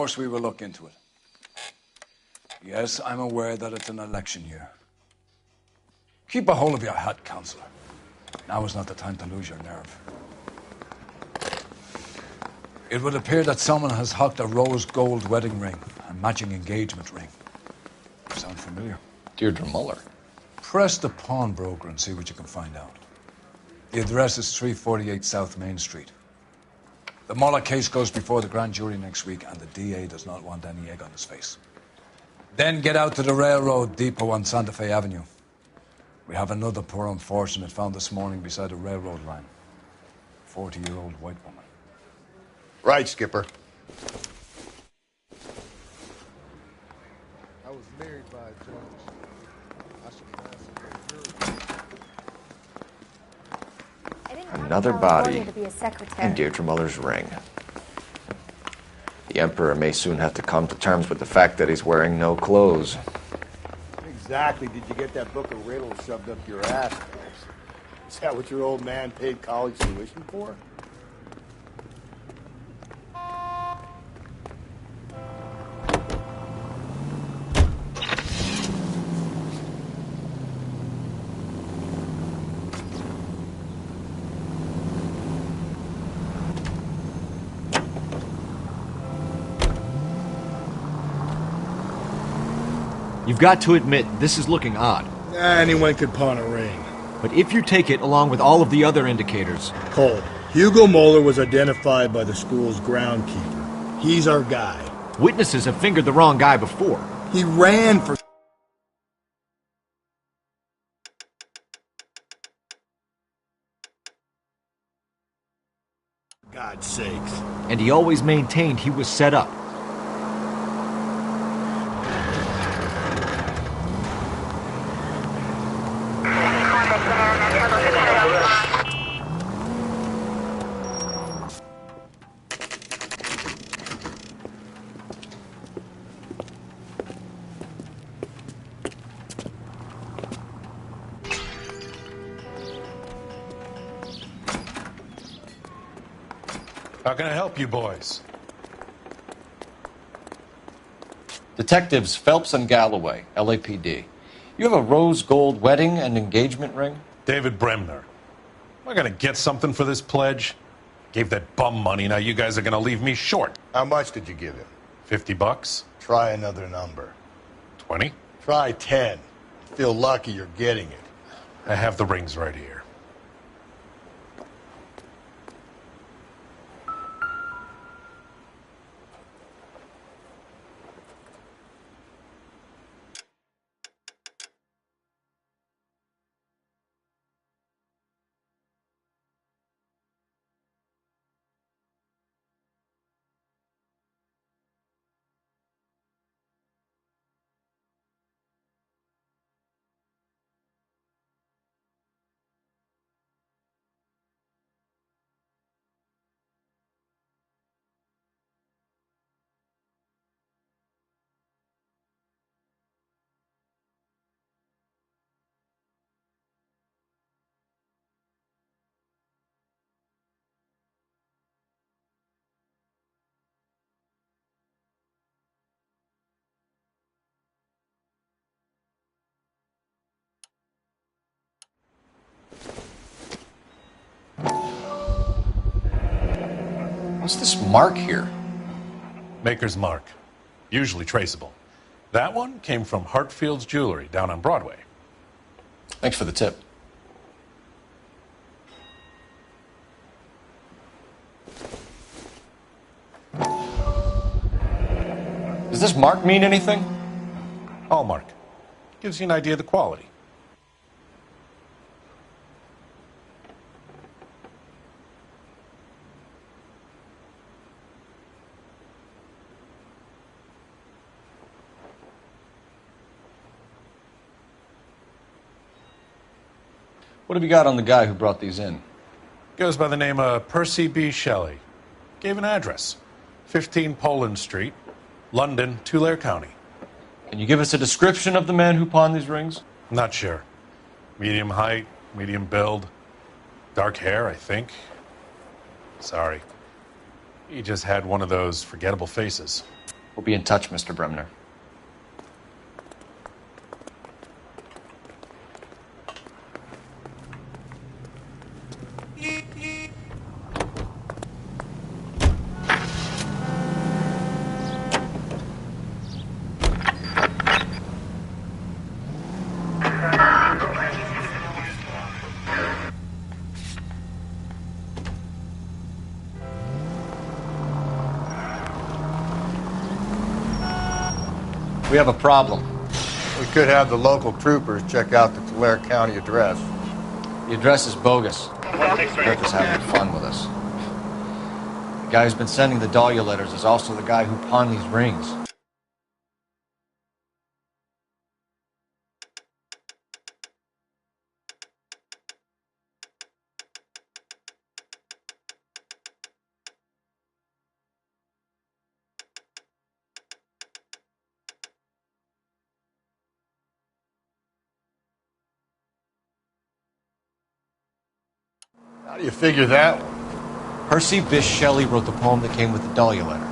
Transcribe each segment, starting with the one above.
course we will look into it. Yes, I'm aware that it's an election year. Keep a hold of your hat, Councillor. Now is not the time to lose your nerve. It would appear that someone has hocked a rose gold wedding ring and matching engagement ring. Sound familiar? Deirdre Muller. Press the pawnbroker and see what you can find out. The address is 348 South Main Street. The Muller case goes before the grand jury next week, and the DA does not want any egg on his face. Then get out to the railroad depot on Santa Fe Avenue. We have another poor unfortunate found this morning beside a railroad line. 40-year-old white woman. Right, Skipper. I was married by a judge. I should pass it. Another body in Deirdre Muller's ring. The Emperor may soon have to come to terms with the fact that he's wearing no clothes. Exactly did you get that book of riddles shoved up your ass, Phelps? Is that what your old man paid college tuition for? You've got to admit, this is looking odd. Anyone could pawn a ring. But if you take it along with all of the other indicators... Cole, Hugo Moeller was identified by the school's groundkeeper. He's our guy. Witnesses have fingered the wrong guy before. He ran for... God's sakes. And he always maintained he was set up. How can I help you boys? Detectives Phelps and Galloway, LAPD. You have a rose gold wedding and engagement ring? David Bremner. Am I going to get something for this pledge? Gave that bum money, now you guys are going to leave me short. How much did you give him? $50? Try another number. 20? Try 10. Feel lucky you're getting it. I have the rings right here. What's this mark here? Maker's mark. Usually traceable. That one came from Hartfield's Jewelry down on Broadway. Thanks for the tip. Does this mark mean anything? Hallmark. Gives you an idea of the quality. What have you got on the guy who brought these in? Goes by the name of Percy B. Shelley. Gave an address. 15 Poland Street, London, Tulare County. Can you give us a description of the man who pawned these rings? Not sure. Medium height, medium build. Dark hair, I think. Sorry. He just had one of those forgettable faces. We'll be in touch, Mr. Bremner. We have a problem. We could have the local troopers check out the Tulare County address. The address is bogus. Kirk is having fun with us. The guy who's been sending the Dahlia letters is also the guy who pawned these rings. How do you figure that one? Percy Bysshe Shelley wrote the poem that came with the Dahlia letter.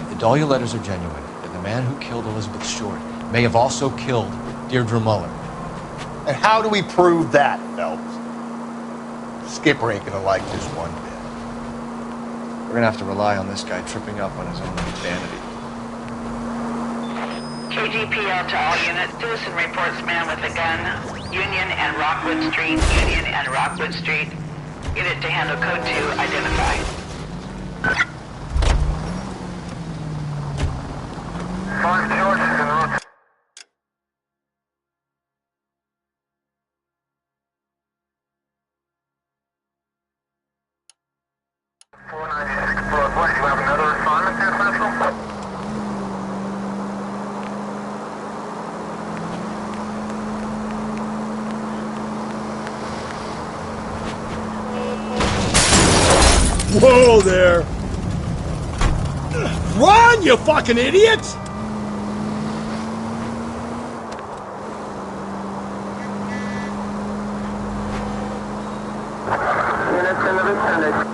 If the Dahlia letters are genuine, then the man who killed Elizabeth Short may have also killed Deirdre Muller. And how do we prove that, Phelps? Skipper ain't gonna like this one bit. We're gonna have to rely on this guy tripping up on his own vanity. KGPL to all units. Citizen reports man with a gun. Union and Rockwood Street. Union and Rockwood Street. Unit to handle code 2. Identify. Whoa there! Run, you fucking idiots! Units in the vicinity.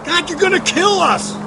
God, you're gonna kill us!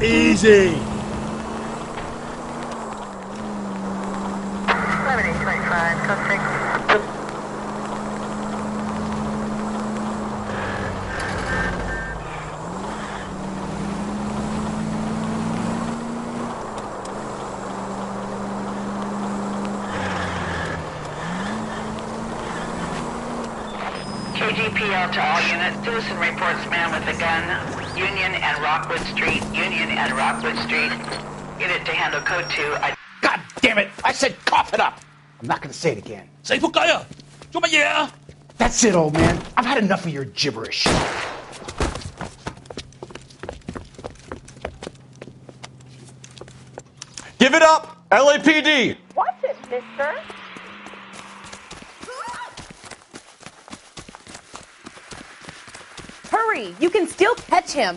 Easy. 11:25, code 6. KGPL to all units. Citizen reports man with a gun. Union and Rockwood Street. Union and Rockwood Street. Unit to handle code 2. God damn it! I said cough it up! I'm not gonna say it again. That's it, old man. I've had enough of your gibberish. Give it up! LAPD! What's it, mister? Hurry! You can still catch him.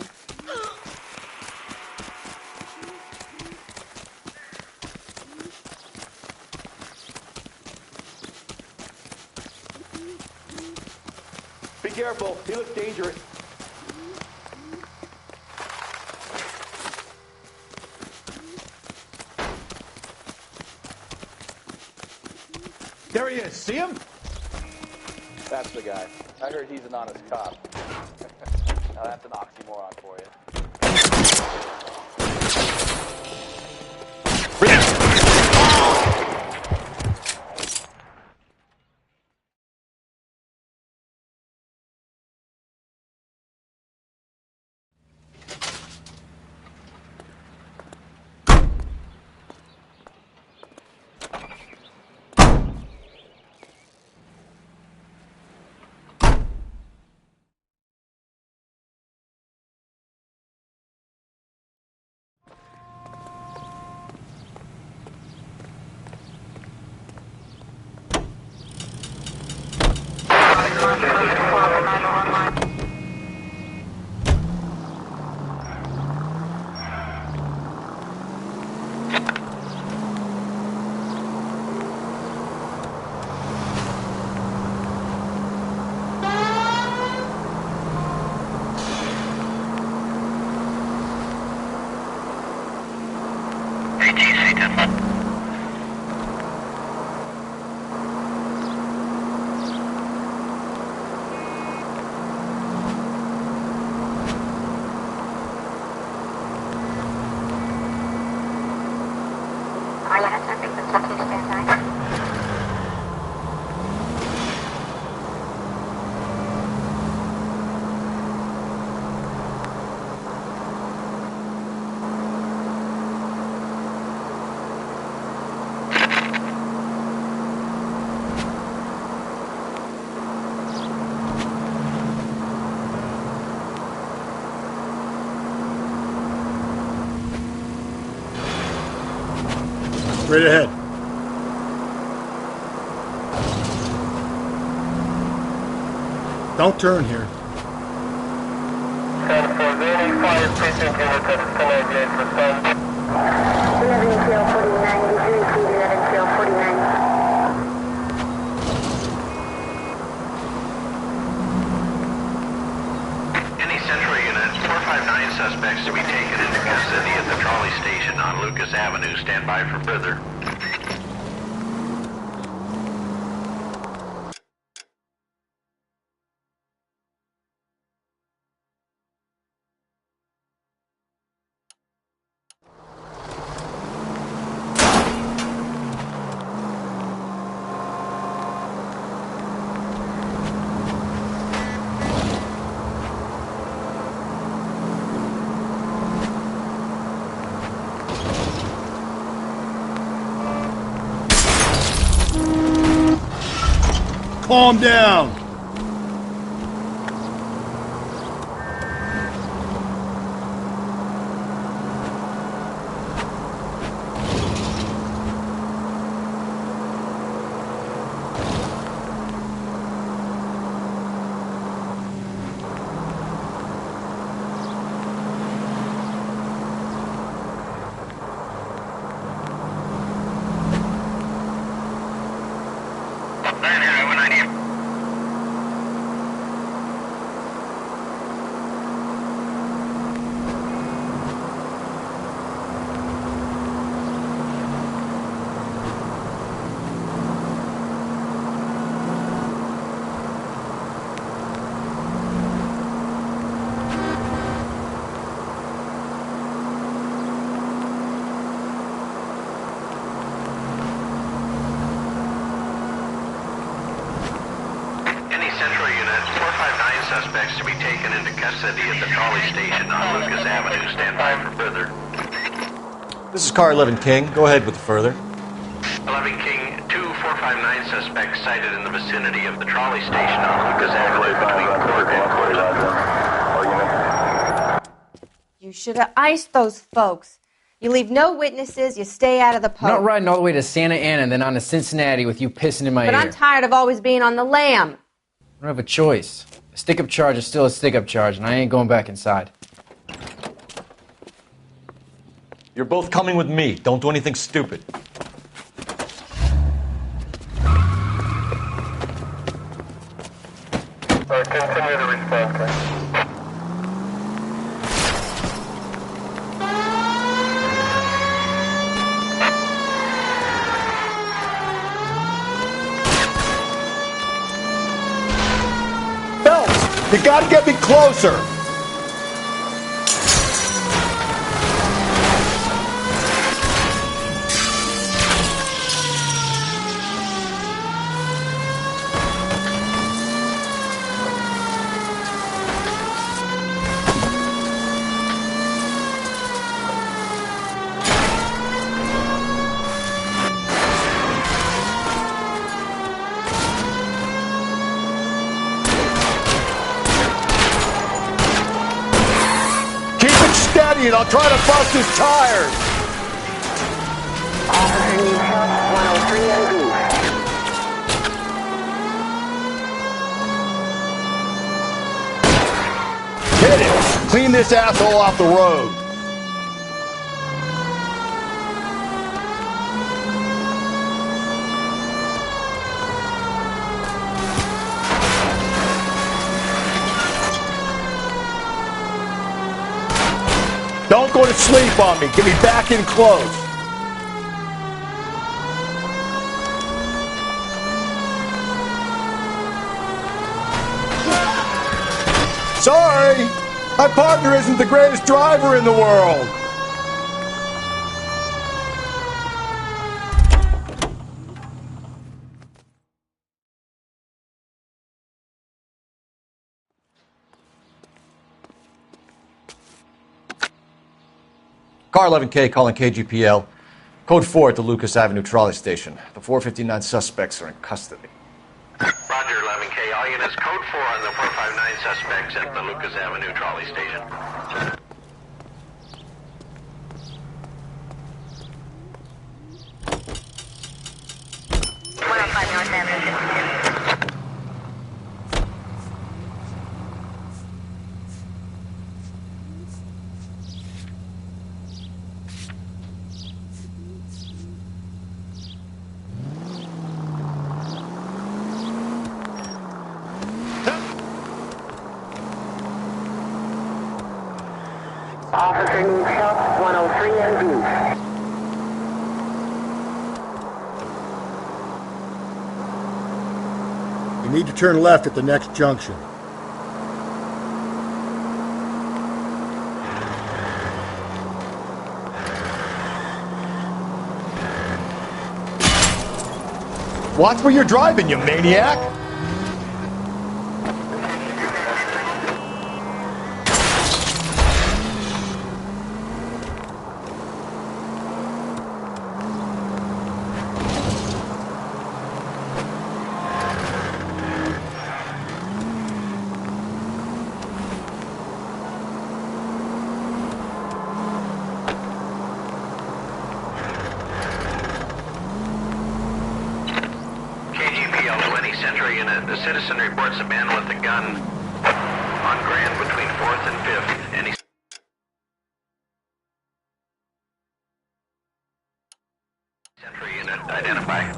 Be careful. He looks dangerous. There he is. See him? That's the guy. I heard he's an honest cop. Now that's an oxymoron for you. Straight ahead. Don't turn here. Any Central units, 459 suspects to be taken into custody at the trolley station on Lucas Avenue. Stand by for further. Calm down. suspects to be taken into custody at the trolley station on Lucas Avenue. Stand by for further. This is Car 11 King. Go ahead with the further. 11 King, 2459 suspects sighted in the vicinity of the trolley station on Lucas Avenue between Court and Court. You should have iced those folks. You leave no witnesses, you stay out of the post. I'm not riding all the way to Santa Ana and then on to Cincinnati with you pissing in my ear. But I'm tired of always being on the lam. I don't have a choice. A stick-up charge is still a stick-up charge, and I ain't going back inside. You're both coming with me. Don't do anything stupid. Continue to respond, please. You gotta get me closer! And I'll try to bust his tires. Officer needs help, 103 and B. Hit it! Clean this asshole off the road. Don't go to sleep on me. Get me back in close. Sorry, my partner isn't the greatest driver in the world. Car 11K calling KGPL. Code 4 at the Lucas Avenue trolley station. The 459 suspects are in custody. Roger, 11K. All units, code 4 on the 459 suspects at the Lucas Avenue trolley station. North Avenue 52. Officer needs help, 103 and B. You need to turn left at the next junction. Watch where you're driving, you maniac! The citizen reports a man with a gun on Grand between 4th and 5th. Any Century unit identify.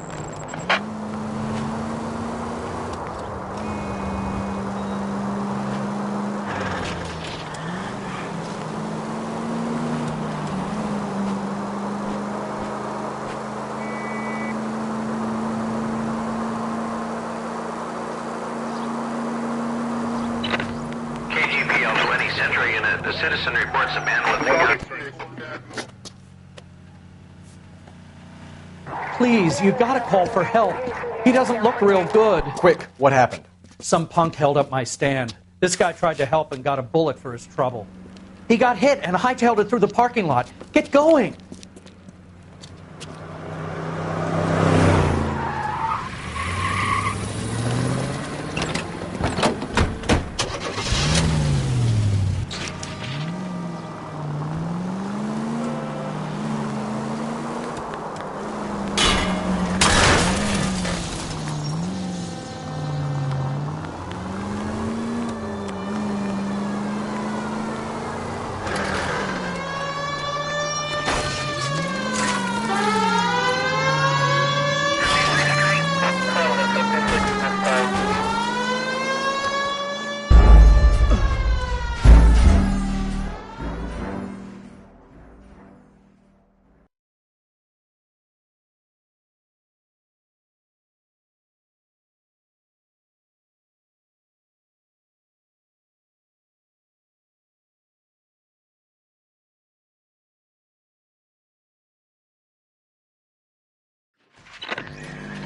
Century unit. The citizen reports a man with a gun. Please, you gotta call for help. He doesn't look real good. Quick, what happened? Some punk held up my stand. This guy tried to help and got a bullet for his trouble. He got hit and hightailed it through the parking lot. Get going!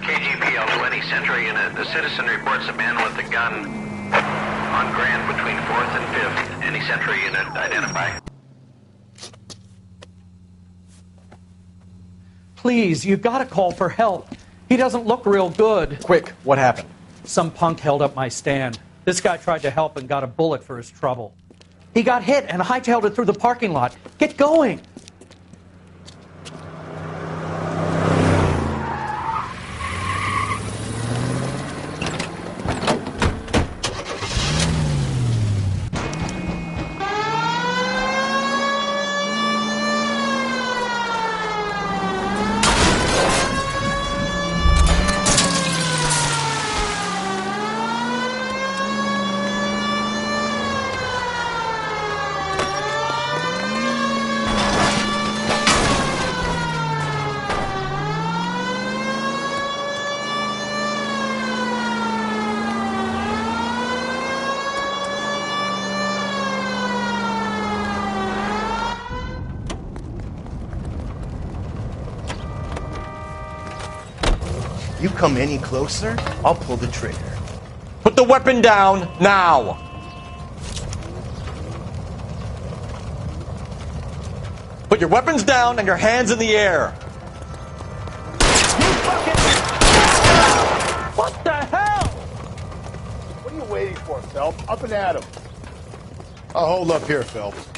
KGPL 20 Central Unit. The citizen reports a man with a gun on Grand between 4th and 5th. Any Central Unit identify. Please, you gotta call for help. He doesn't look real good. Quick, what happened? Some punk held up my stand. This guy tried to help and got a bullet for his trouble. He got hit and hightailed it through the parking lot. Get going! You come any closer, I'll pull the trigger. Put the weapon down, now! Put your weapons down and your hands in the air! What the hell? What are you waiting for, Phelps? Up and at him. I'll hold up here, Phelps.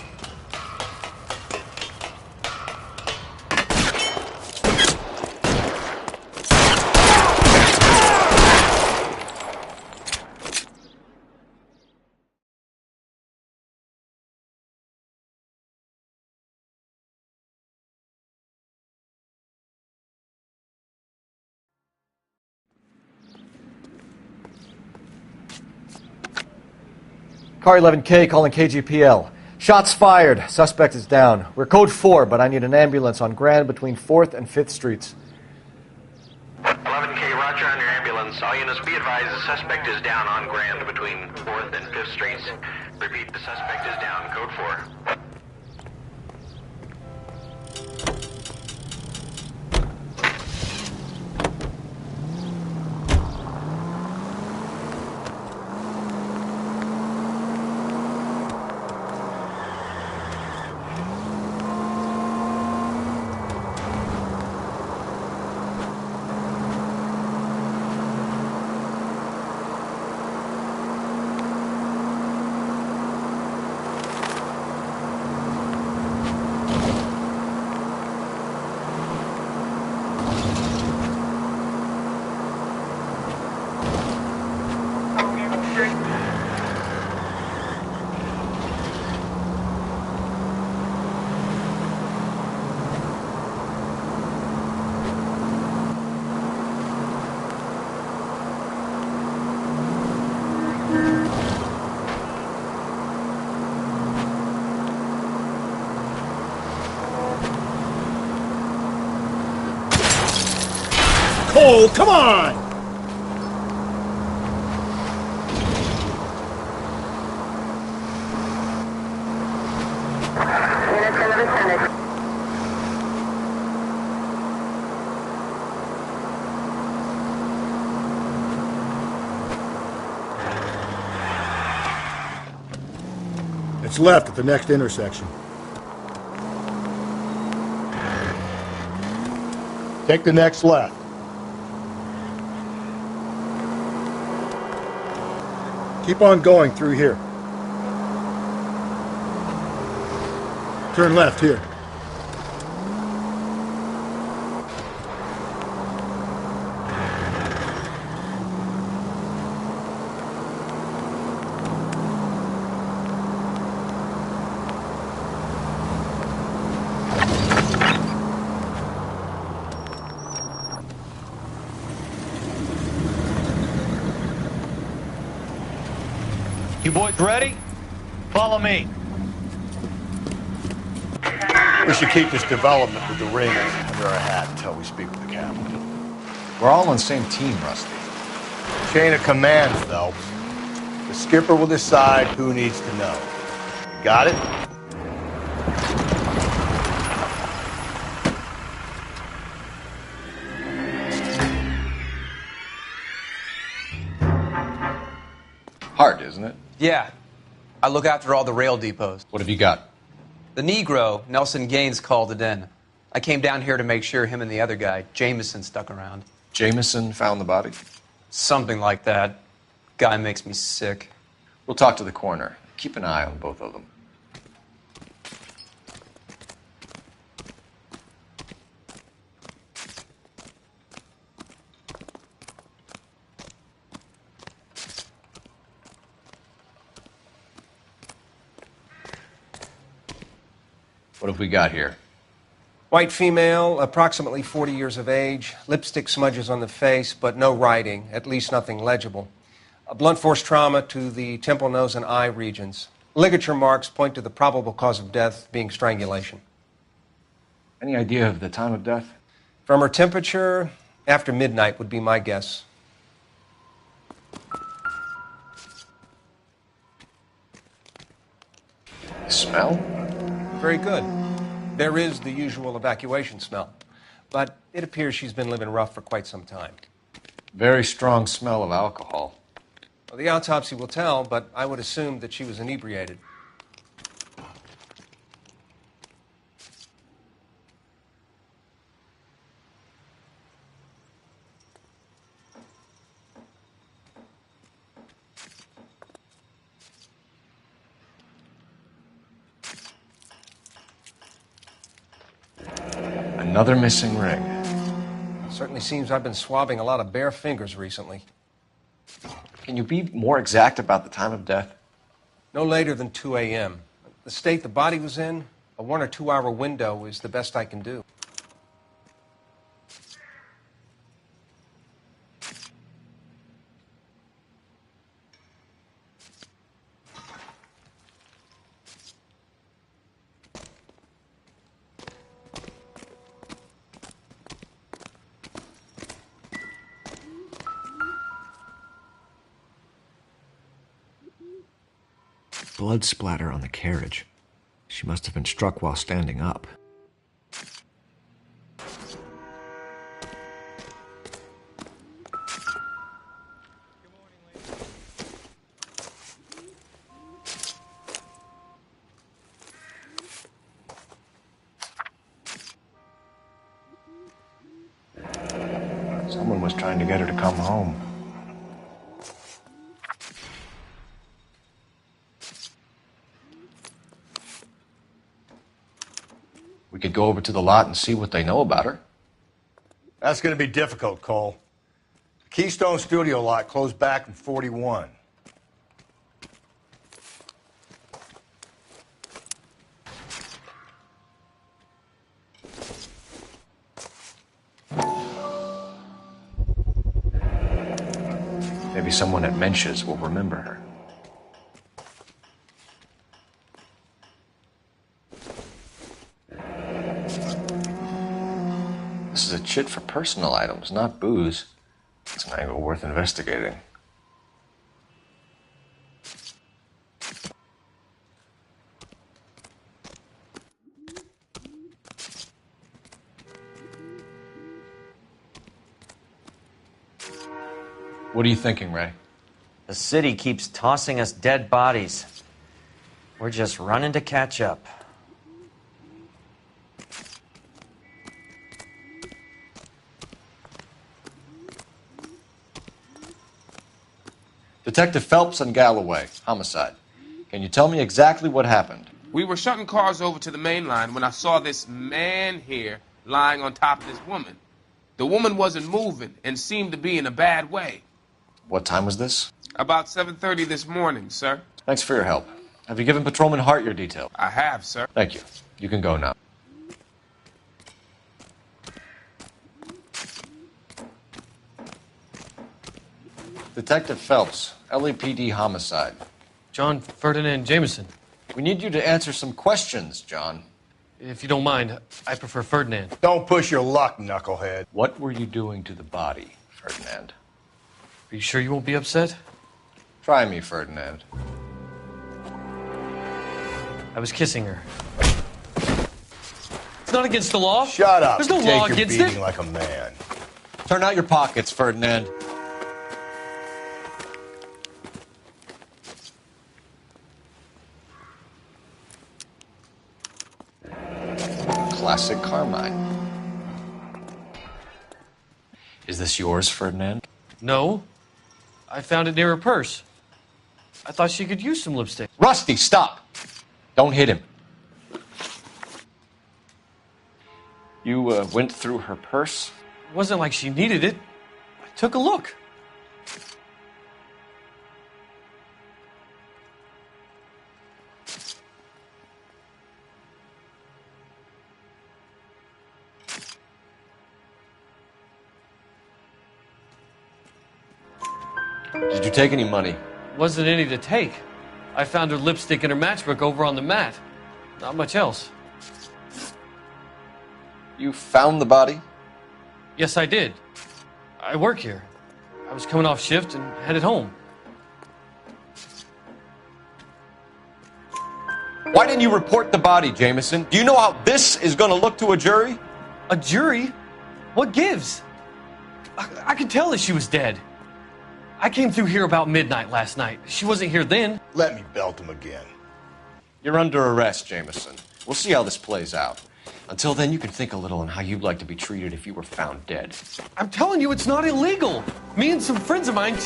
Car 11K calling KGPL. Shots fired. Suspect is down. We're code 4, but I need an ambulance on Grand between 4th and 5th Streets. 11K, roger on your ambulance. All units be advised the suspect is down on Grand between 4th and 5th Streets. Repeat, the suspect is down, code 4. Cole, come on! Units in the vicinity. It's left at the next intersection. Take the next left. Keep on going through here. Turn left here. You boys ready? Follow me. We should keep this development with the ring under our hat until we speak with the captain. We're all on the same team, Rusty. Chain of command, Phelps. The skipper will decide who needs to know. Got it? Hard, isn't it? Yeah. I look after all the rail depots. What have you got? The Negro, Nelson Gaines, called it in. I came down here to make sure him and the other guy, Jameson, stuck around. Jameson found the body? Something like that. Guy makes me sick. We'll talk to the coroner. Keep an eye on both of them. What have we got here? White female, approximately 40 years of age, lipstick smudges on the face, but no writing, at least nothing legible. A blunt force trauma to the temple, nose, and eye regions. Ligature marks point to the probable cause of death being strangulation. Any idea of the time of death? From her temperature, after midnight would be my guess. Smell? Very good. There is the usual evacuation smell, but it appears she's been living rough for quite some time. Very strong smell of alcohol. Well, the autopsy will tell, but I would assume that she was inebriated. Another missing ring. Certainly seems I've been swabbing a lot of bare fingers recently. Can you be more exact about the time of death? No later than 2 a.m. The state the body was in, a 1 or 2 hour window is the best I can do. Blood splatter on the carriage. She must have been struck while standing up. Someone was trying to get her to come home. We could go over to the lot and see what they know about her. That's going to be difficult, Cole. The Keystone Studio lot closed back in 41. Maybe someone at Mensch's will remember her. This is a chit for personal items, not booze. It's an angle worth investigating. What are you thinking, Ray? The city keeps tossing us dead bodies. We're just running to catch up. Detective Phelps and Galloway, homicide. Can you tell me exactly what happened? We were shutting cars over to the main line when I saw this man here lying on top of this woman. The woman wasn't moving and seemed to be in a bad way. What time was this? About 7:30 this morning, sir. Thanks for your help. Have you given Patrolman Hart your details? I have, sir. Thank you. You can go now. Detective Phelps, LAPD homicide. John Ferdinand Jameson. We need you to answer some questions, John. If you don't mind, I prefer Ferdinand. Don't push your luck, knucklehead. What were you doing to the body, Ferdinand? Are you sure you won't be upset? Try me, Ferdinand. I was kissing her. It's not against the law. Shut up. There's no Take law your against beating it. like a man. Turn out your pockets, Ferdinand. Classic Carmine. Is this yours, Ferdinand? No. I found it near her purse. I thought she could use some lipstick. Rusty, stop! Don't hit him. You went through her purse? It wasn't like she needed it. I took a look. Did you take any money? Wasn't any to take. I found her lipstick in her matchbook over on the mat. Not much else. You found the body? Yes, I did. I work here. I was coming off shift and headed home. Why didn't you report the body, Jameson? Do you know how this is going to look to a jury? A jury? What gives? I could tell that she was dead. I came through here about midnight last night. She wasn't here then. Let me belt him again. You're under arrest, Jameson. We'll see how this plays out. Until then, you can think a little on how you'd like to be treated if you were found dead. I'm telling you, it's not illegal. Me and some friends of mine...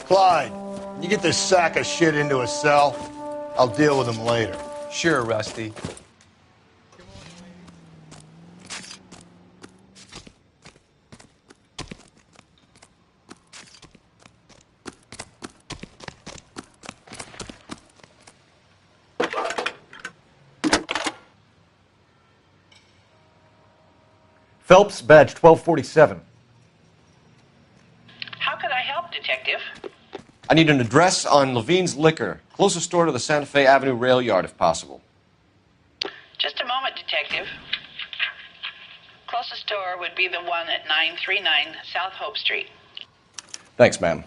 Clyde, you get this sack of shit into a cell. I'll deal with him later. Sure, Rusty. Phelps, badge 1247. How could I help, Detective? I need an address on Levine's Liquor, closest store to the Santa Fe Avenue rail yard, if possible. Just a moment, Detective. Closest store would be the one at 939 South Hope Street. Thanks, ma'am.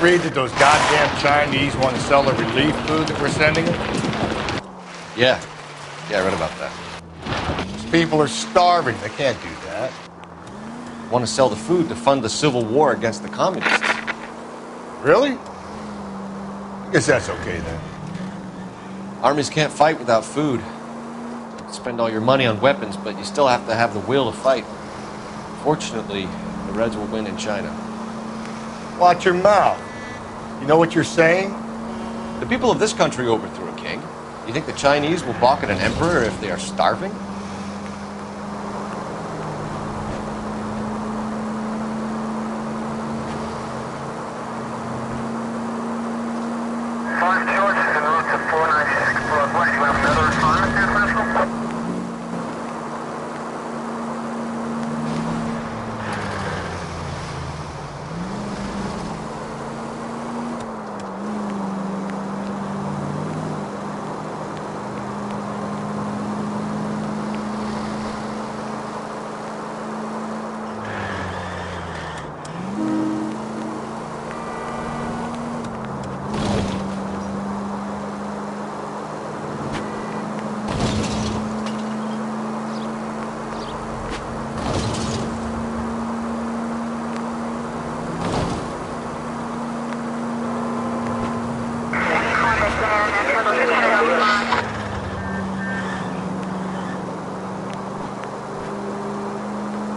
Read that those goddamn Chinese want to sell the relief food that we're sending them? Yeah, I read about that. These people are starving. They can't do that. Want to sell the food to fund the civil war against the communists. Really? I guess that's okay then. Armies can't fight without food. You spend all your money on weapons, but you still have to have the will to fight. Fortunately, the Reds will win in China. Watch your mouth. You know what you're saying? The people of this country overthrew a king. You think the Chinese will balk at an emperor if they are starving? George is en route to 496 Broadway. Do you have another assignment there, Central?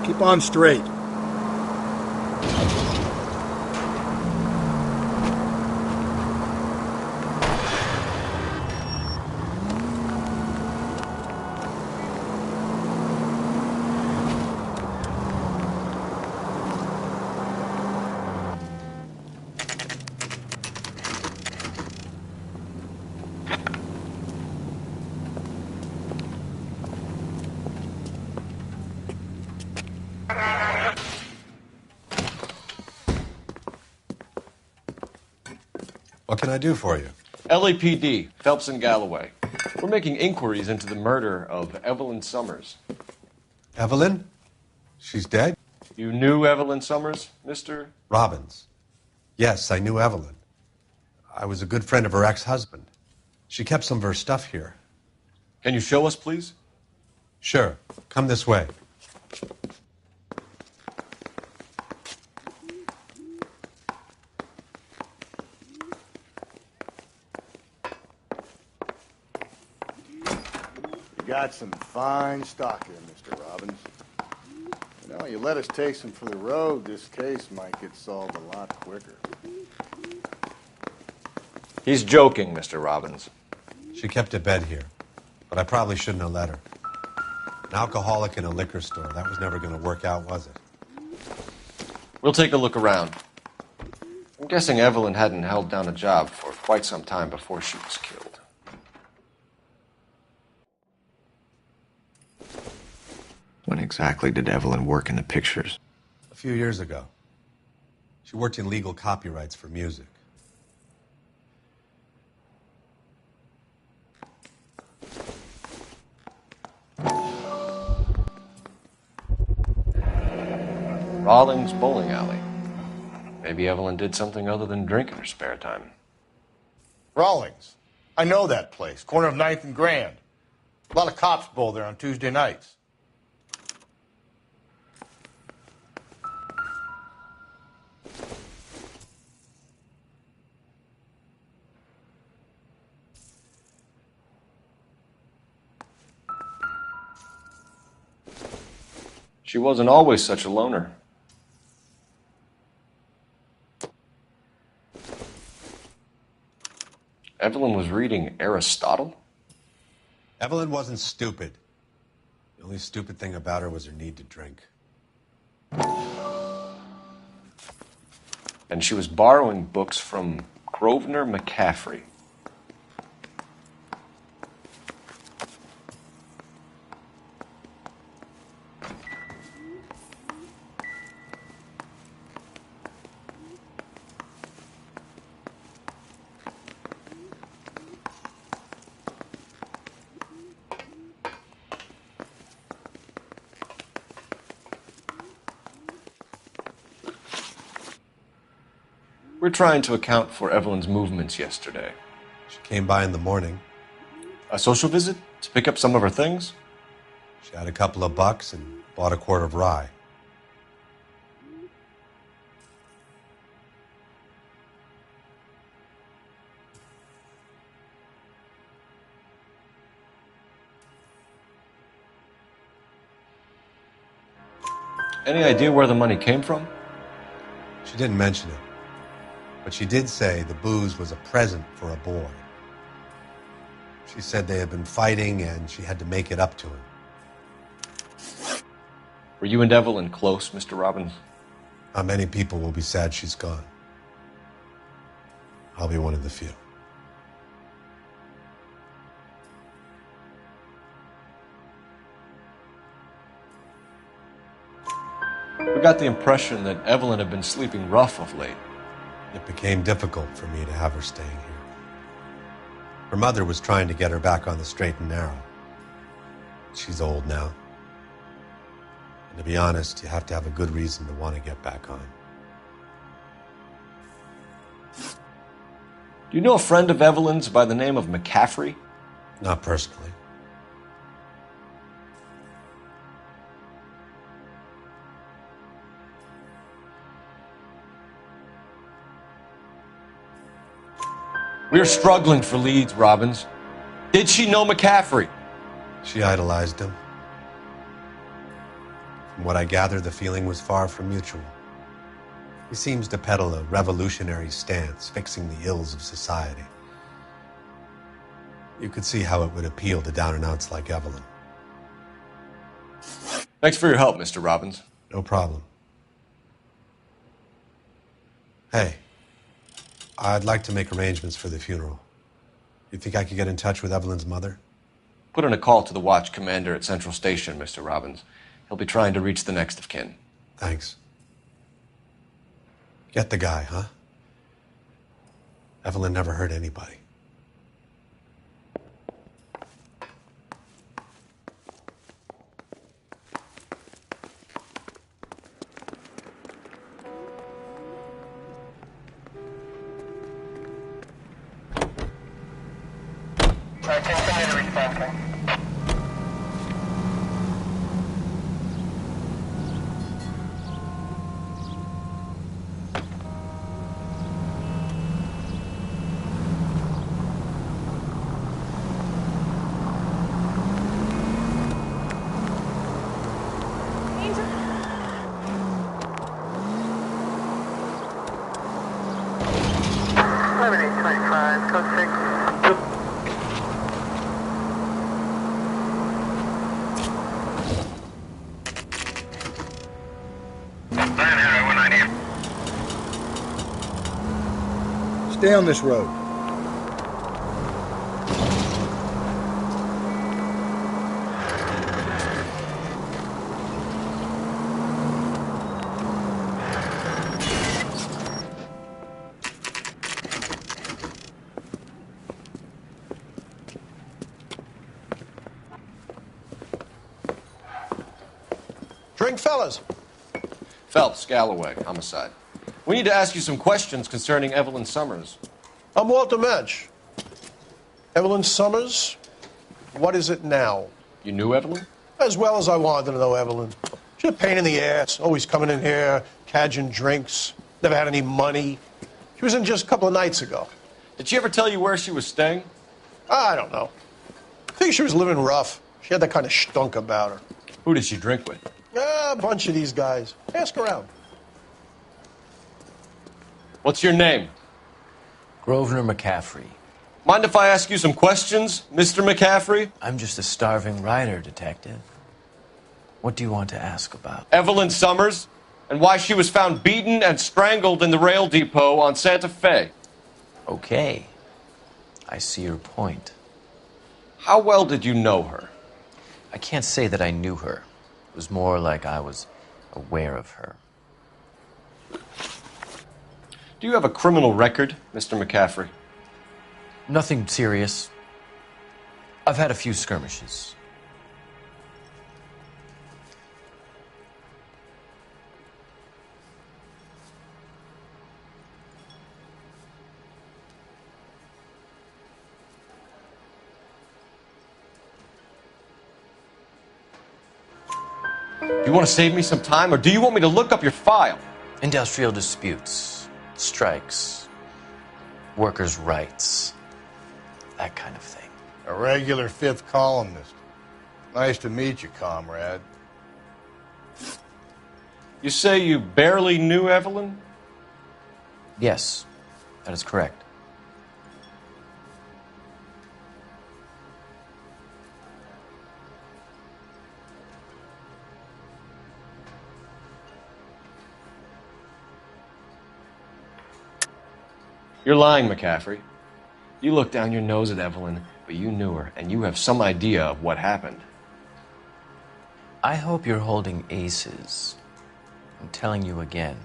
Keep on straight. What can I do for you? LAPD, Phelps and Galloway. We're making inquiries into the murder of Evelyn Summers. Evelyn? She's dead? You knew Evelyn Summers, Mr. Robbins. Yes, I knew Evelyn. I was a good friend of her ex-husband. She kept some of her stuff here. Can you show us, please? Sure. Come this way. You got some fine stock here, Mr. Robbins. You know, you let us take some for the road, this case might get solved a lot quicker. He's joking, Mr. Robbins. She kept a bed here, but I probably shouldn't have let her. An alcoholic in a liquor store, that was never going to work out, was it? We'll take a look around. I'm guessing Evelyn hadn't held down a job for quite some time before she was killed. When exactly did Evelyn work in the pictures? A few years ago. She worked in legal copyrights for music. Rawlings Bowling Alley. Maybe Evelyn did something other than drink in her spare time. Rawlings. I know that place. Corner of 9th and Grand. A lot of cops bowl there on Tuesday nights. She wasn't always such a loner. Evelyn was reading Aristotle? Evelyn wasn't stupid. The only stupid thing about her was her need to drink. And she was borrowing books from Grosvenor McCaffrey. We're trying to account for Evelyn's movements yesterday. She came by in the morning. A social visit to pick up some of her things? She had a couple of bucks and bought a quart of rye. Any idea where the money came from? She didn't mention it. But she did say the booze was a present for a boy. She said they had been fighting and she had to make it up to him. Were you and Evelyn close, Mr. Robbins? Not many people will be sad she's gone. I'll be one of the few. We got the impression that Evelyn had been sleeping rough of late. It became difficult for me to have her staying here. Her mother was trying to get her back on the straight and narrow. She's old now. And to be honest, you have to have a good reason to want to get back on. Do you know a friend of Evelyn's by the name of McCaffrey? Not personally. We're struggling for leads, Robbins. Did she know McCaffrey? She idolized him. From what I gather, the feeling was far from mutual. He seems to peddle a revolutionary stance, fixing the ills of society. You could see how it would appeal to down-and-outs like Evelyn. Thanks for your help, Mr. Robbins. No problem. Hey, I'd like to make arrangements for the funeral. You think I could get in touch with Evelyn's mother? Put in a call to the watch commander at Central Station, Mr. Robbins. He'll be trying to reach the next of kin. Thanks. Get the guy, huh? Evelyn never hurt anybody. Stay on this road. Drink, fellas. Phelps, Galloway, homicide. We need to ask you some questions concerning Evelyn Summers. I'm Walter Mensch. Evelyn Summers, what is it now? You knew Evelyn? As well as I wanted to know Evelyn. She's a pain in the ass, always coming in here, cadging drinks, never had any money. She was in just a couple of nights ago. Did she ever tell you where she was staying? I don't know. I think she was living rough. She had that kind of stunk about her. Who did she drink with? A bunch of these guys. Ask around. What's your name? Grosvenor McCaffrey. Mind if I ask you some questions, Mr. McCaffrey? I'm just a starving writer, Detective. What do you want to ask about? Evelyn Summers, and why she was found beaten and strangled in the rail depot on Santa Fe. Okay. I see your point. How well did you know her? I can't say that I knew her. It was more like I was aware of her. Do you have a criminal record, Mr. McCaffrey? Nothing serious. I've had a few skirmishes. Do you want to save me some time, or do you want me to look up your file? Industrial disputes, strikes, workers' rights, that kind of thing. A regular fifth columnist. Nice to meet you, comrade. You say you barely knew Evelyn? Yes, that is correct. You're lying, McCaffrey. You looked down your nose at Evelyn, but you knew her, and you have some idea of what happened. I hope you're holding aces. I'm telling you again,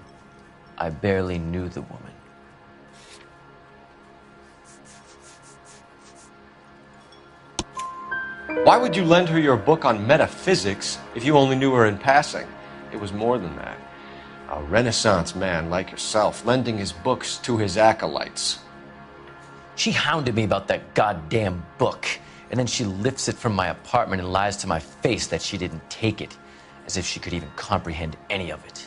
I barely knew the woman. Why would you lend her your book on metaphysics if you only knew her in passing? It was more than that. A Renaissance man like yourself, lending his books to his acolytes. She hounded me about that goddamn book, and then she lifts it from my apartment and lies to my face that she didn't take it, as if she could even comprehend any of it.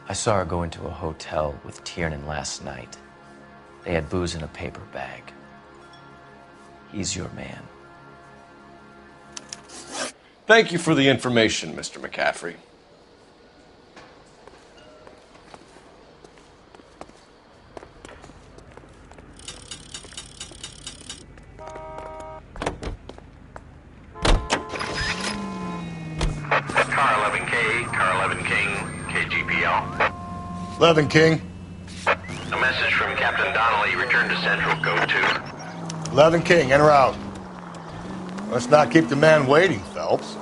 I saw her go into a hotel with Tiernan last night. They had booze in a paper bag. He's your man. Thank you for the information, Mr. McCaffrey. Car 11K, Car 11 King, KGPL. 11 King. A message from Captain Donnelly. Return to Central, code 2. 11 King, en route. Let's not keep the man waiting, Phelps.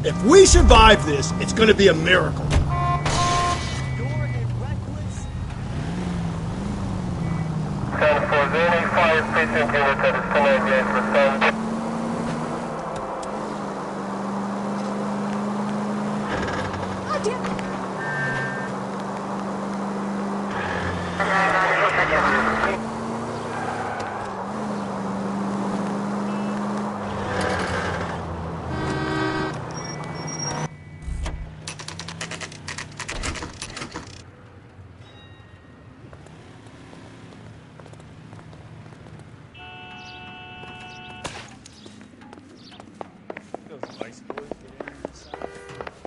If we survive this, it's going to be a miracle.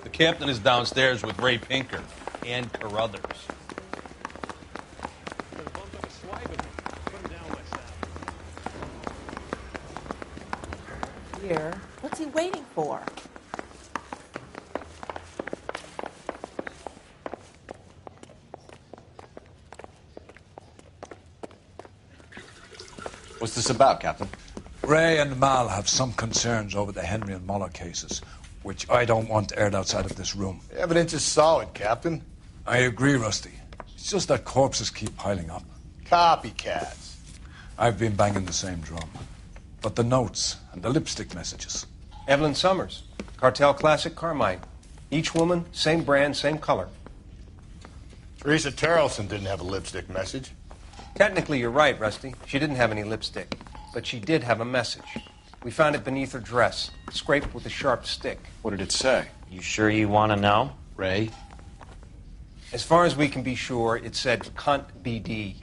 The captain is downstairs with Ray Pinker and Carruthers. Here. What's he waiting for? What's this about, Captain? Ray and Mal have some concerns over the Henry and Muller cases, which I don't want aired outside of this room. The evidence is solid, Captain. I agree, Rusty. It's just that corpses keep piling up. Copycats. I've been banging the same drum. But the notes and the lipstick messages. Evelyn Summers, Cartel Classic Carmine. Each woman, same brand, same color. Teresa Terrelson didn't have a lipstick message. Technically, you're right, Rusty. She didn't have any lipstick. But she did have a message. We found it beneath her dress, scraped with a sharp stick. What did it say? You sure you want to know? Ray? As far as we can be sure, it said cunt BD.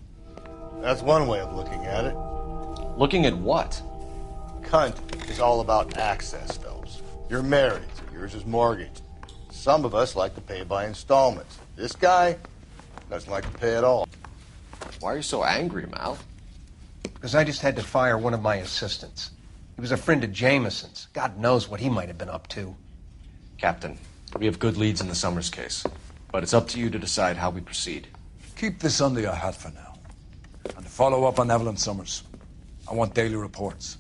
That's one way of looking at it. Looking at what? Cunt is all about access, Phelps. You're married, so yours is mortgaged. Some of us like to pay by installments. This guy doesn't like to pay at all. Why are you so angry, Mal? Because I just had to fire one of my assistants. He was a friend of Jameson's. God knows what he might have been up to. Captain, we have good leads in the Summers case, but it's up to you to decide how we proceed. Keep this under your hat for now. And follow up on Evelyn Summers. I want daily reports.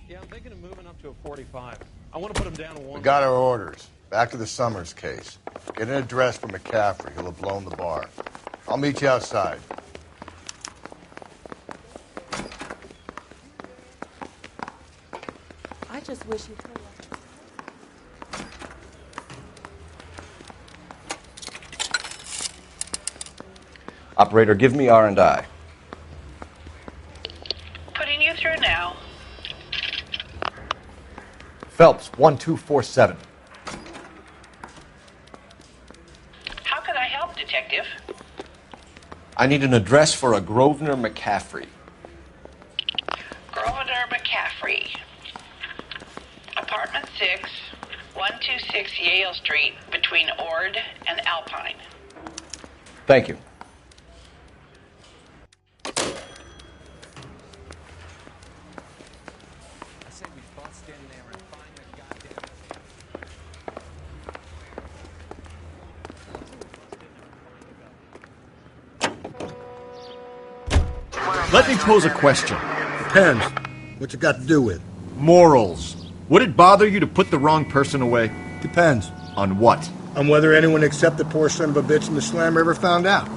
Yeah, I'm thinking of moving up to a 45. I want to put him down to 1. We got our orders. Back to the Summers case. Get an address for McCaffrey. He'll have blown the bar. I'll meet you outside. I just wish you'd hurry up. Operator, give me R&I. Putting you through now. Phelps, 1247. How can I help, Detective? I need an address for a Grosvenor McCaffrey. Grosvenor McCaffrey. Apartment 6, 126 Yale Street, between Ord and Alpine. Thank you. Let me pose a question. Depends. What's it got to do with? Morals. Would it bother you to put the wrong person away? Depends. On what? On whether anyone except the poor son of a bitch in the slammer ever found out.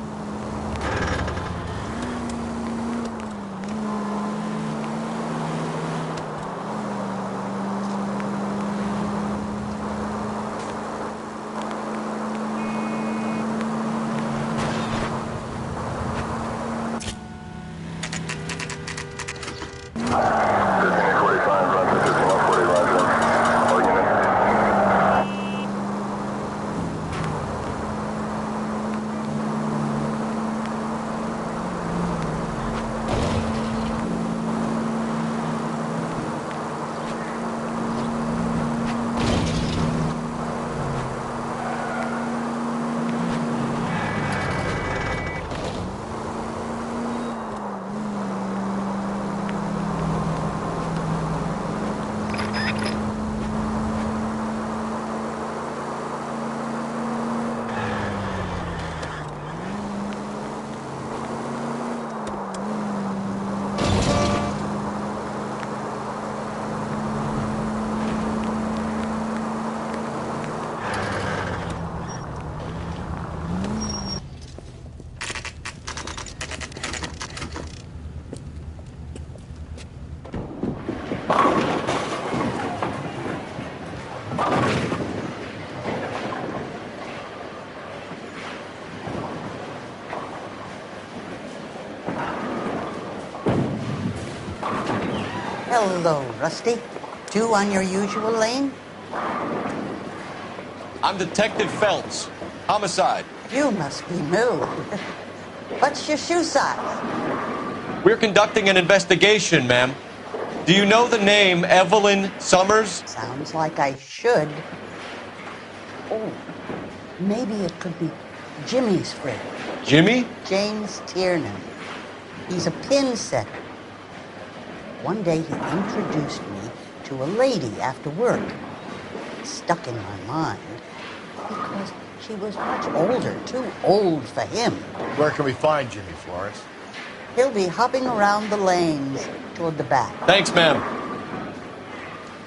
Hello, Rusty. Two on your usual lane? I'm Detective Phelps. Homicide. You must be new. What's your shoe size? We're conducting an investigation, ma'am. Do you know the name Evelyn Summers? Sounds like I should. Oh, maybe it could be Jimmy's friend. Jimmy? James Tiernan. He's a pin setter. One day he introduced me to a lady after work. It stuck in my mind because she was much older, too old for him. Where can we find Jimmy, Florence? He'll be hopping around the lanes toward the back. Thanks, ma'am.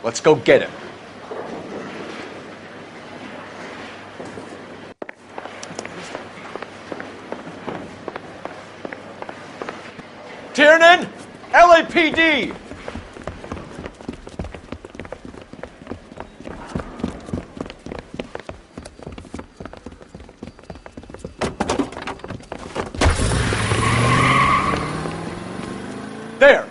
Let's go get him. Tiernan! LAPD! There!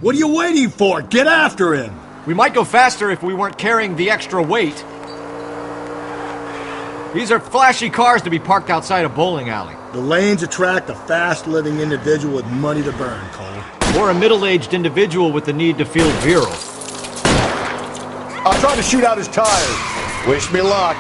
What are you waiting for? Get after him! We might go faster if we weren't carrying the extra weight. These are flashy cars to be parked outside a bowling alley. The lanes attract a fast-living individual with money to burn, Cole. Or a middle-aged individual with the need to feel virile. I'll try to shoot out his tires. Wish me luck.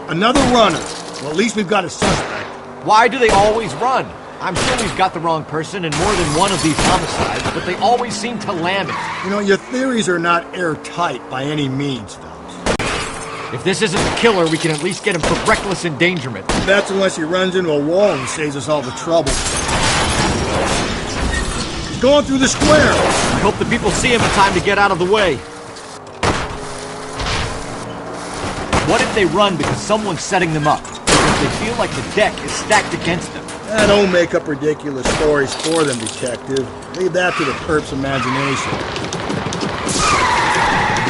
Another runner. Well, at least we've got a suspect. Why do they always run? I'm sure we've got the wrong person in more than one of these homicides, but they always seem to lam it. You know, your theories are not airtight by any means, Phelps. If this isn't the killer, we can at least get him for reckless endangerment. That's unless he runs into a wall and saves us all the trouble. He's going through the square. I hope the people see him in time to get out of the way. What if they run because someone's setting them up? Because they feel like the deck is stacked against them? Don't make up ridiculous stories for them, detective. Leave that to the perp's imagination.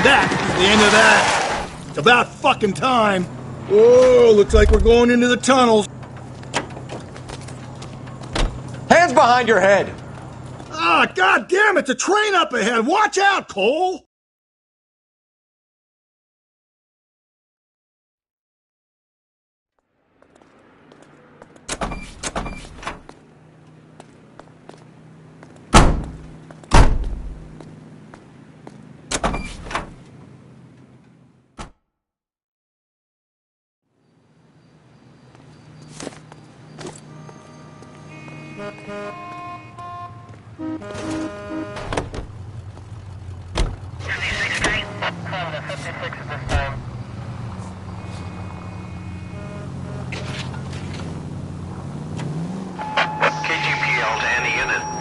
That is the end of that. It's about fucking time. Whoa, looks like we're going into the tunnels. Hands behind your head! Ah, god damn it, the train up ahead. Watch out, Cole!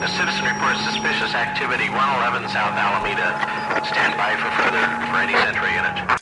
The citizen reports suspicious activity 111 South Alameda. Stand by for any Central unit.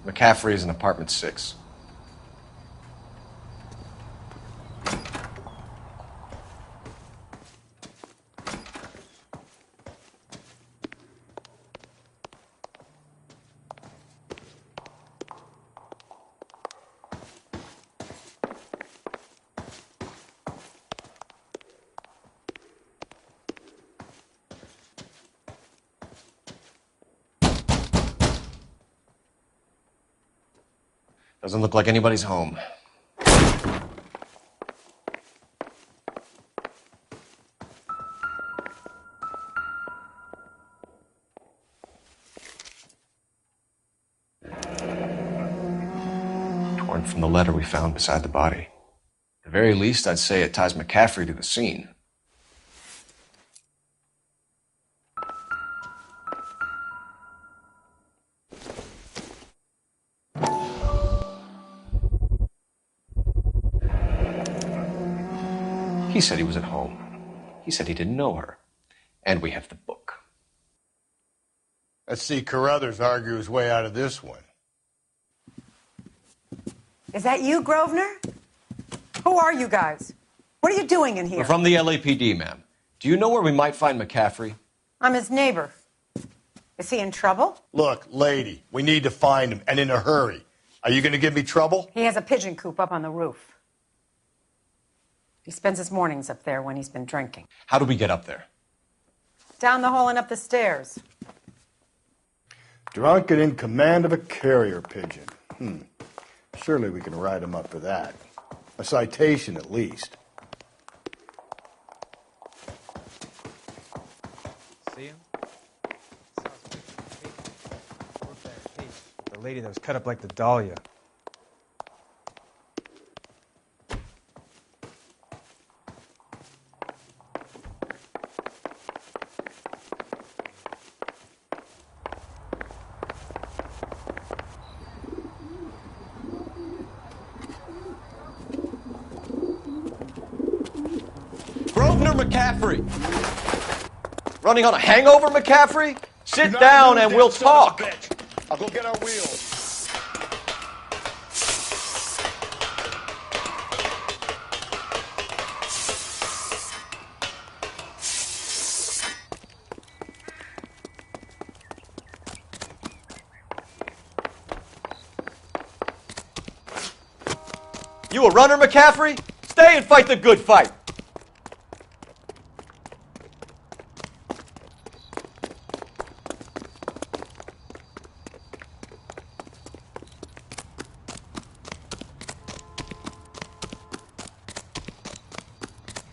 McCaffrey is in apartment 6. Doesn't look like anybody's home. Torn from the letter we found beside the body. At the very least, I'd say it ties McCaffrey to the scene. He said he was at home. He said he didn't know her. And we have the book. Let's see Carruthers argue his way out of this one. Is that you, Grosvenor? Who are you guys? What are you doing in here? We're from the LAPD, ma'am. Do you know where we might find McCaffrey? I'm his neighbor. Is he in trouble? Look, lady, we need to find him, and in a hurry. Are you going to give me trouble? He has a pigeon coop up on the roof. He spends his mornings up there when he's been drinking. How do we get up there? Down the hall and up the stairs. Drunk and in command of a carrier pigeon. Surely we can write him up for that. A citation, at least. See him? The lady that was cut up like the dahlia. McCaffrey! Running on a hangover, McCaffrey? Sit down and we'll talk. I'll go get our wheels. You a runner, McCaffrey? Stay and fight the good fight.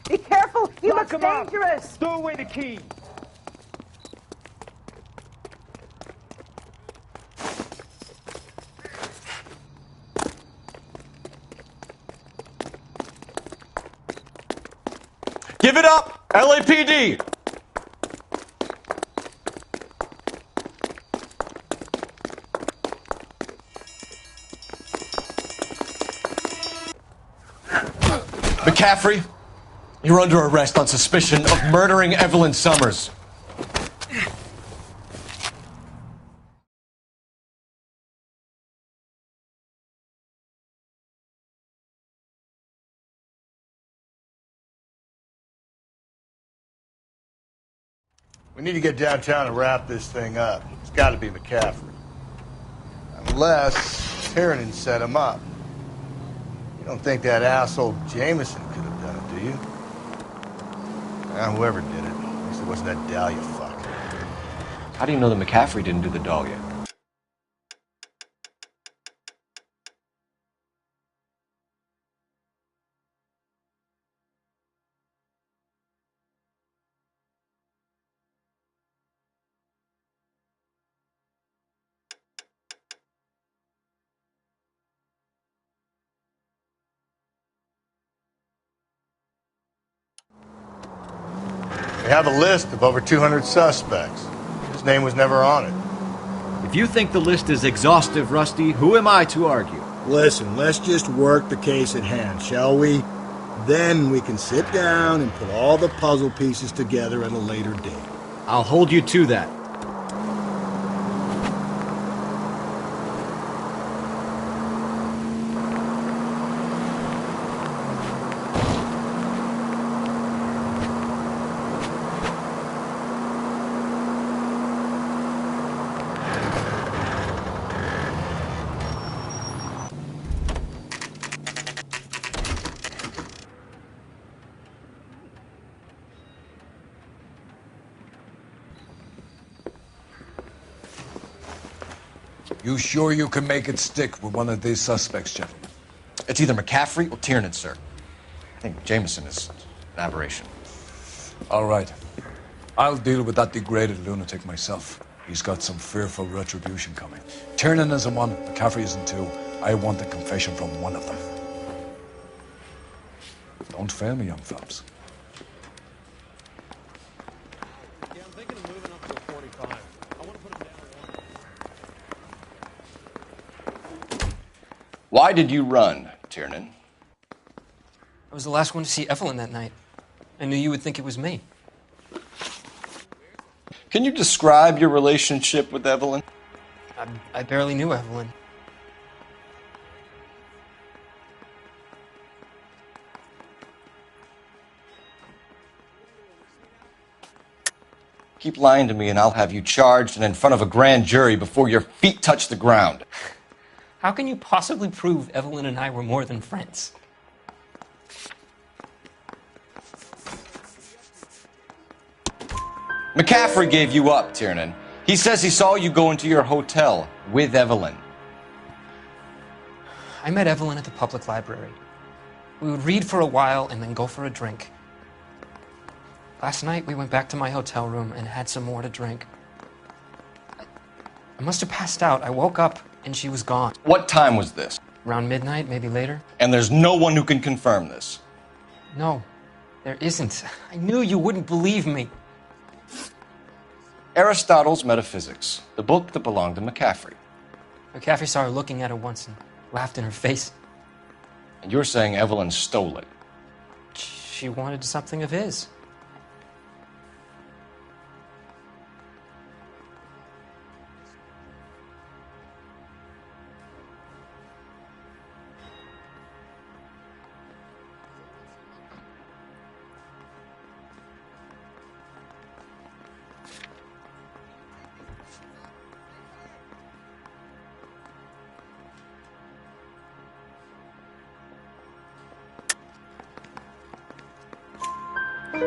Be careful! He looks dangerous! Throw away the key! Give it up, LAPD! McCaffrey, you're under arrest on suspicion of murdering Evelyn Summers. We need to get downtown and wrap this thing up. It's got to be McCaffrey. Unless Tiernan set him up. You don't think that asshole Jameson could have done it, do you? Whoever did it. At least it wasn't that Dahlia fuck. How do you know that McCaffrey didn't do the Dahlia? We have a list of over 200 suspects. His name was never on it. If you think the list is exhaustive, Rusty, who am I to argue? Listen, let's just work the case at hand, shall we? Then we can sit down and put all the puzzle pieces together at a later date. I'll hold you to that. You sure you can make it stick with one of these suspects, gentlemen? It's either McCaffrey or Tiernan, sir. I think Jameson is an aberration. All right. I'll deal with that degraded lunatic myself. He's got some fearful retribution coming. Tiernan isn't one, McCaffrey isn't two. I want a confession from one of them. Don't fail me, young fellows. Why did you run, Tiernan? I was the last one to see Evelyn that night. I knew you would think it was me. Can you describe your relationship with Evelyn? I barely knew Evelyn. Keep lying to me and I'll have you charged and in front of a grand jury before your feet touch the ground. How can you possibly prove Evelyn and I were more than friends? McCaffrey gave you up, Tiernan. He says he saw you go into your hotel with Evelyn. I met Evelyn at the public library. We would read for a while and then go for a drink. Last night, we went back to my hotel room and had some more to drink. I must have passed out. I woke up and she was gone. What time was this? Around midnight, maybe later. And there's no one who can confirm this? No, there isn't. I knew you wouldn't believe me. Aristotle's Metaphysics, the book that belonged to McCaffrey. McCaffrey saw her looking at it once and laughed in her face. And you're saying Evelyn stole it? She wanted something of his.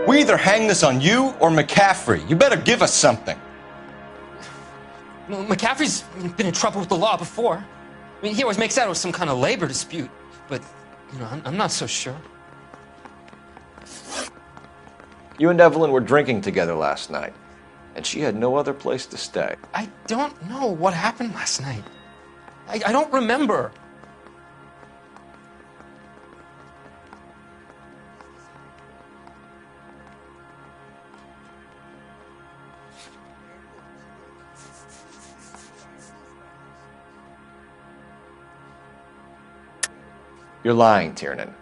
We either hang this on you or McCaffrey. You better give us something. Well, McCaffrey's been in trouble with the law before. I mean, he always makes out it was some kind of labor dispute, but, you know, I'm not so sure. You and Evelyn were drinking together last night, and she had no other place to stay. I don't know what happened last night. I don't remember. You're lying, Tiernan.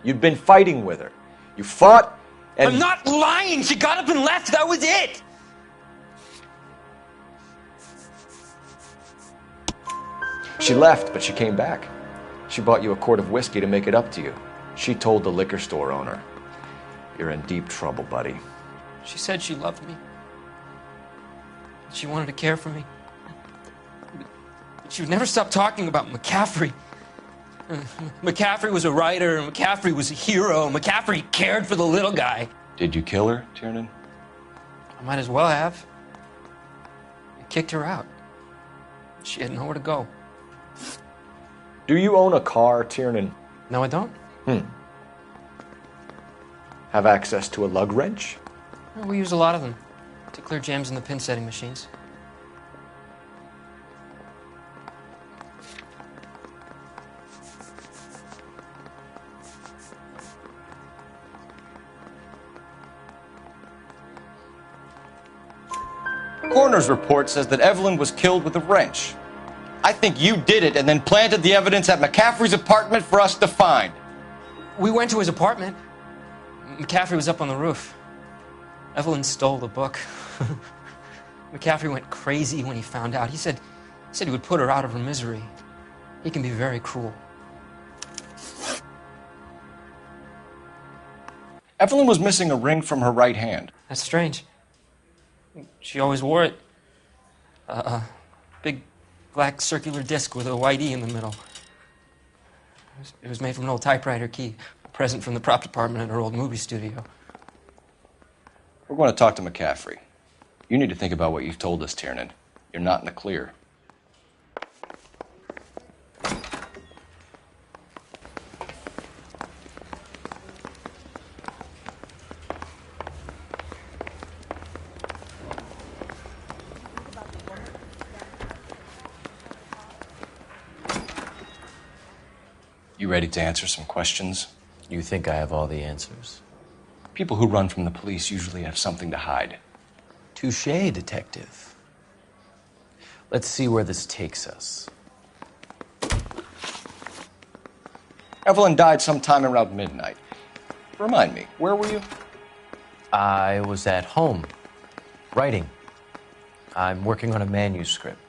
You'd been fighting with her. You fought, and... I'm not lying! She got up and left! That was it! She left, but she came back. She bought you a quart of whiskey to make it up to you. She told the liquor store owner. You're in deep trouble, buddy. She said she loved me. She wanted to care for me. But she would never stop talking about McCaffrey. McCaffrey was a writer, and McCaffrey was a hero. McCaffrey cared for the little guy. Did you kill her, Tiernan? I might as well have. I kicked her out. She had nowhere to go. Do you own a car, Tiernan? No, I don't. Have access to a lug wrench? Well, we use a lot of them to clear jams in the pin setting machines. Coroner's report says that Evelyn was killed with a wrench. I think you did it and then planted the evidence at McCaffrey's apartment for us to find. We went to his apartment. McCaffrey was up on the roof. Evelyn stole the book. McCaffrey went crazy when he found out. He said he would put her out of her misery. He can be very cruel. Evelyn was missing a ring from her right hand. That's strange. She always wore it. A big black circular disc with a white E in the middle. It was made from an old typewriter key, a present from the prop department at her old movie studio. We're going to talk to McCaffrey. You need to think about what you've told us, Tiernan. You're not in the clear. You ready to answer some questions? You think I have all the answers? People who run from the police usually have something to hide. Touché, detective. Let's see where this takes us. Evelyn died sometime around midnight. Remind me, where were you? I was at home, writing. I'm working on a manuscript.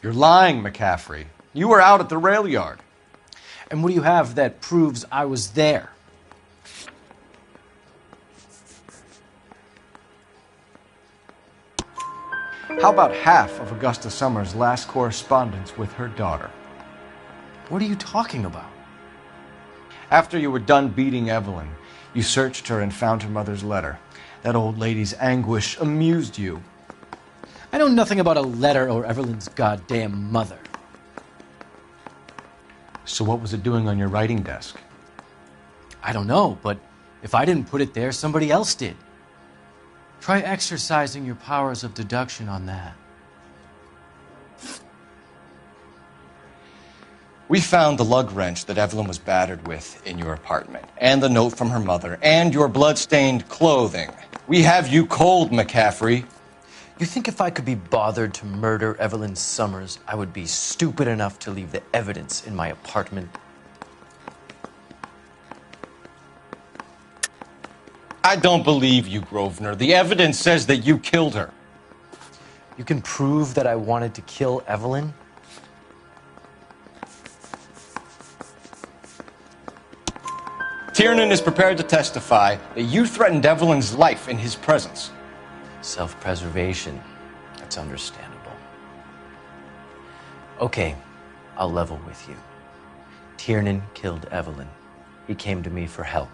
You're lying, McCaffrey. You were out at the rail yard. And what do you have that proves I was there? How about half of Augusta Summers' last correspondence with her daughter? What are you talking about? After you were done beating Evelyn, you searched her and found her mother's letter. That old lady's anguish amused you. I know nothing about a letter or Evelyn's goddamn mother. So what was it doing on your writing desk? I don't know, but if I didn't put it there, somebody else did. Try exercising your powers of deduction on that. We found the lug wrench that Evelyn was battered with in your apartment, and the note from her mother, and your blood-stained clothing. We have you cold, McCaffrey. You think if I could be bothered to murder Evelyn Summers, I would be stupid enough to leave the evidence in my apartment? I don't believe you, Grosvenor. The evidence says that you killed her. You can prove that I wanted to kill Evelyn? Tiernan is prepared to testify that you threatened Evelyn's life in his presence. Self-preservation. That's understandable. Okay, I'll level with you. Tiernan killed Evelyn. He came to me for help.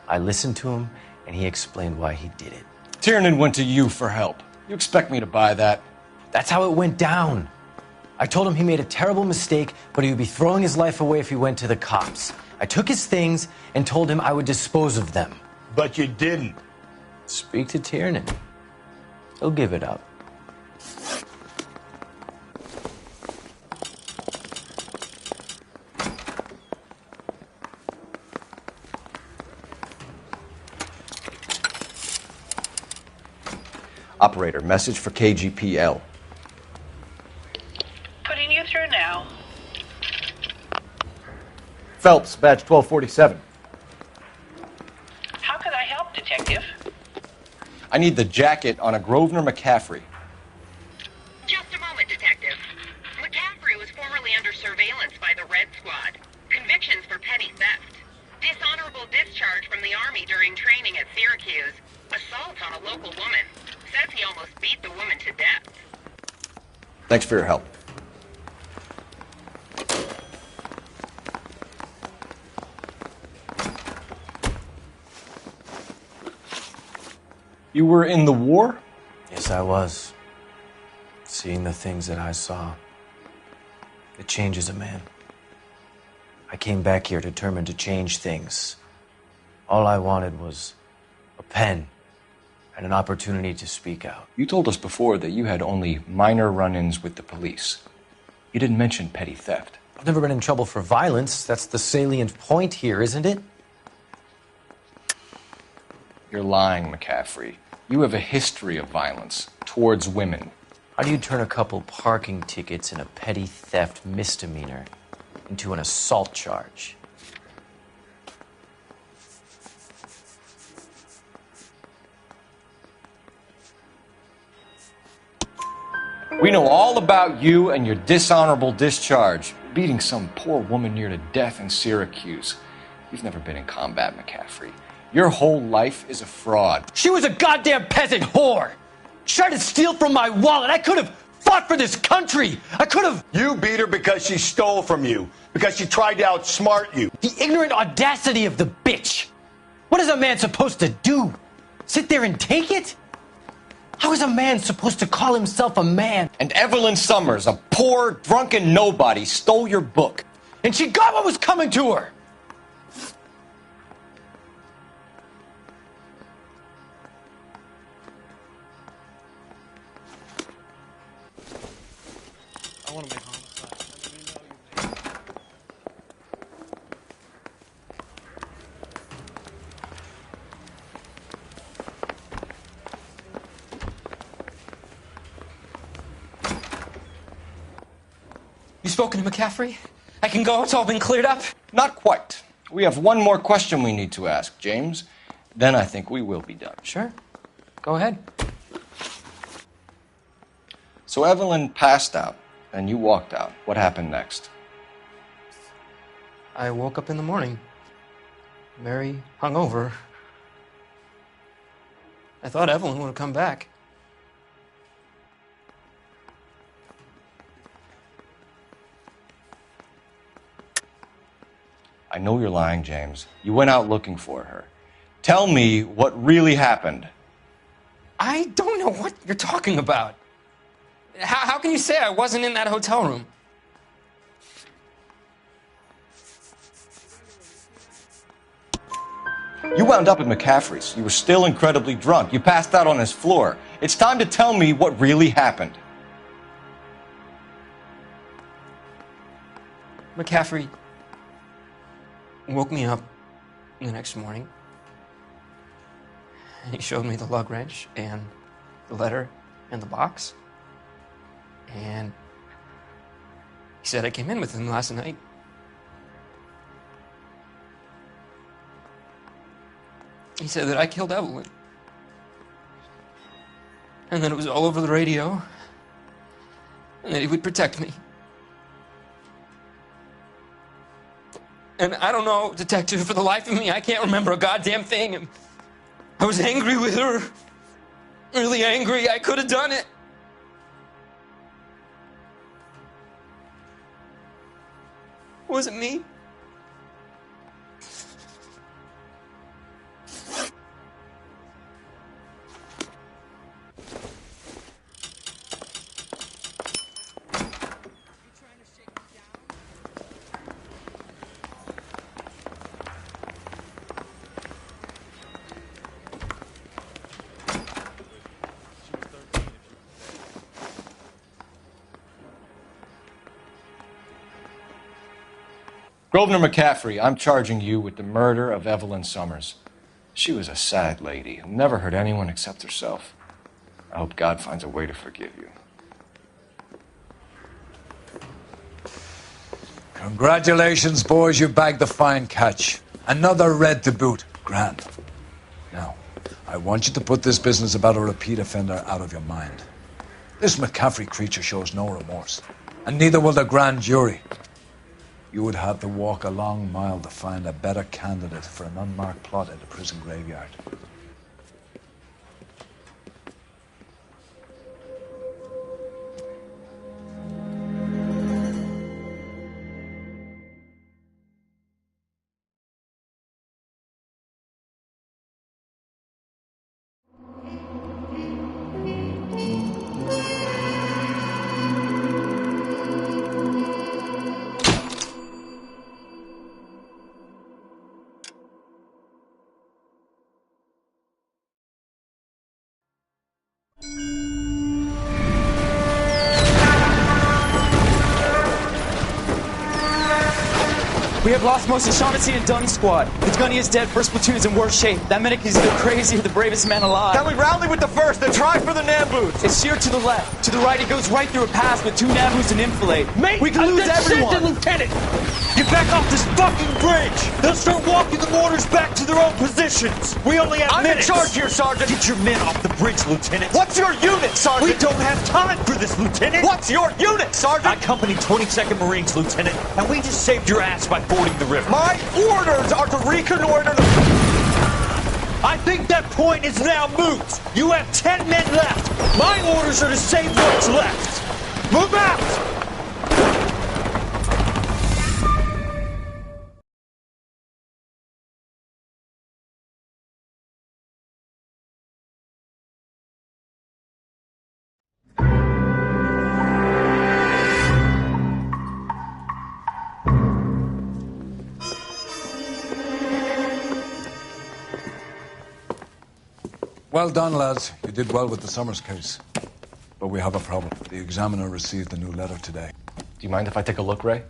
I listened to him, and he explained why he did it. Tiernan went to you for help. You expect me to buy that? That's how it went down. I told him he made a terrible mistake, but he would be throwing his life away if he went to the cops. I took his things and told him I would dispose of them. But you didn't. Speak to Tiernan. He'll give it up. Operator, message for KGPL. Putting you through now. Phelps, badge 1247. How could I help, Detective? I need the jacket on a Grosvenor McCaffrey. Just a moment, Detective. McCaffrey was formerly under surveillance by the Red Squad. Convictions for petty theft. Dishonorable discharge from the Army during training at Syracuse. Assault on a local woman. Says he almost beat the woman to death. Thanks for your help. You were in the war? Yes, I was. Seeing the things that I saw, it changes a man. I came back here determined to change things. All I wanted was a pen and an opportunity to speak out. You told us before that you had only minor run-ins with the police. You didn't mention petty theft. I've never been in trouble for violence. That's the salient point here, isn't it? You're lying, McCaffrey. You have a history of violence towards women. How do you turn a couple parking tickets and a petty theft misdemeanor into an assault charge? We know all about you and your dishonorable discharge, beating some poor woman near to death in Syracuse. You've never been in combat, McCaffrey. Your whole life is a fraud. She was a goddamn peasant whore! She tried to steal from my wallet. I could have fought for this country. I could have... You beat her because she stole from you. Because she tried to outsmart you. The ignorant audacity of the bitch. What is a man supposed to do? Sit there and take it? How is a man supposed to call himself a man? And Evelyn Summers, a poor, drunken nobody, stole your book. And she got what was coming to her. I want to make homicide. You spoken to McCaffrey? I can go? It's all been cleared up? Not quite. We have one more question we need to ask, James. Then I think we will be done. Sure. Go ahead. So Evelyn passed out, and you walked out. What happened next? I woke up in the morning, very hungover. I thought Evelyn would have come back. I know you're lying, James. You went out looking for her. Tell me what really happened. I don't know what you're talking about. How can you say I wasn't in that hotel room? You wound up at McCaffrey's. You were still incredibly drunk. You passed out on his floor. It's time to tell me what really happened. McCaffrey woke me up the next morning, and he showed me the lug wrench and the letter and the box, and he said I came in with him last night. He said that I killed Evelyn, and that it was all over the radio, and that he would protect me. And I don't know, Detective, for the life of me, I can't remember a goddamn thing. And I was angry with her. Really angry. I could have done it. Was it me? Grosvenor McCaffrey, I'm charging you with the murder of Evelyn Summers. She was a sad lady who never hurt anyone except herself. I hope God finds a way to forgive you. Congratulations, boys. You bagged the fine catch. Another red to boot. Grand. Now, I want you to put this business about a repeat offender out of your mind. This McCaffrey creature shows no remorse, and neither will the grand jury. You would have to walk a long mile to find a better candidate for an unmarked plot in the prison graveyard. We have lost most of Shaughnessy and Dunn's squad. The gunny is dead. First platoon is in worse shape. That medic is either crazy or the bravest man alive. Can we rally with the first and try for the Nambus? It's sheer to the left. To the right, it goes right through a pass with 2 Nambus and Enfilade. Mate, we can lose everyone. Lieutenant, get back off this fucking bridge. They'll start walking the mortars back to their own positions. We only have minutes. I'm in charge here, Sergeant. Get your men off the bridge, Lieutenant. What's your unit, Sergeant? We don't have time for this, Lieutenant. What's your unit, Sergeant? I company 22nd Marines, Lieutenant, and we just saved your ass by fording the river. My orders are to reconnoiter the... I think that point is now moot. You have 10 men left. My orders are to save what's left. Move out! Well done, lads. You did well with the Summers case. But we have a problem. The examiner received a new letter today. Do you mind if I take a look, Ray?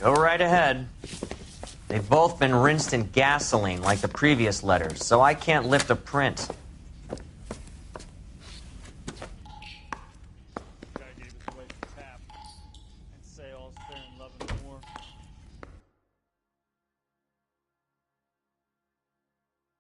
Go right ahead. They've both been rinsed in gasoline like the previous letters, so I can't lift a print.